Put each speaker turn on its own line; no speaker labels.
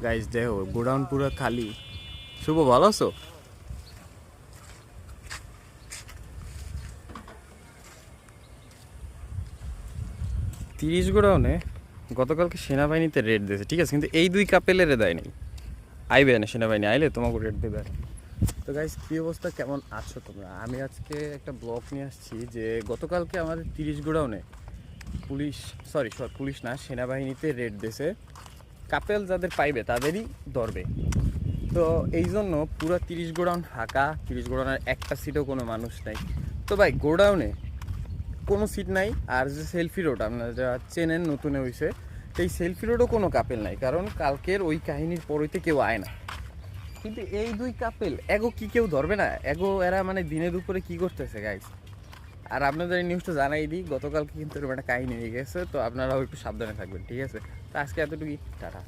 Guys দেখো godown পুরো খালি। শুভ ভালো আছো? 30 গোডাউনে গতকালকে সেনাবাহিনীতে রেড দিয়েছে, ঠিক আছে, কিন্তু এই দুই কাপেলেরে দেয় নাই। আইবে না সেনাবাহিনী, আইলে তোমাকে রেড দেবে। তো গাইস কী অবস্থা, কেমন আছো তোমরা? আমি আজকে একটা ব্লগ নিয়ে আসছি যে গতকালকে আমাদের 30 গোডাউনে পুলিশ, পুলিশ না, সেনাবাহিনীতে রেড দিয়েছে। কাপেল যাদের পাইবে তাদেরই ধরবে। তো এই জন্য পুরো 30 গোডাউন ফাঁকা। 30 গোডাউনের একটা সিটও কোনো মানুষ নাই। তো ভাই গোডাউনে কোনো সিট নাই। আর যে সেলফি রোড আপনারা যা চেনেন, নতুনে হয়েছে, এই সেলফি রোডও কোনো কাপেল নাই, কারণ কালকের ওই কাহিনীর পরইতে কেউ আয় না। কিন্তু এই দুই কাপেল এগো কি কেউ ধরবে না? এগো এরা মানে দিনে দুপুরে কি করতেছে গাইস? আর আপনাদের এই নিউজটা জানাই দিই, গতকালকে কিন্তু এরকম একটা কাহিনী হয়ে গেছে, তো আপনারাও একটু সাবধানে থাকবেন, ঠিক আছে? তো আজকে এতটুকুই, টাটা।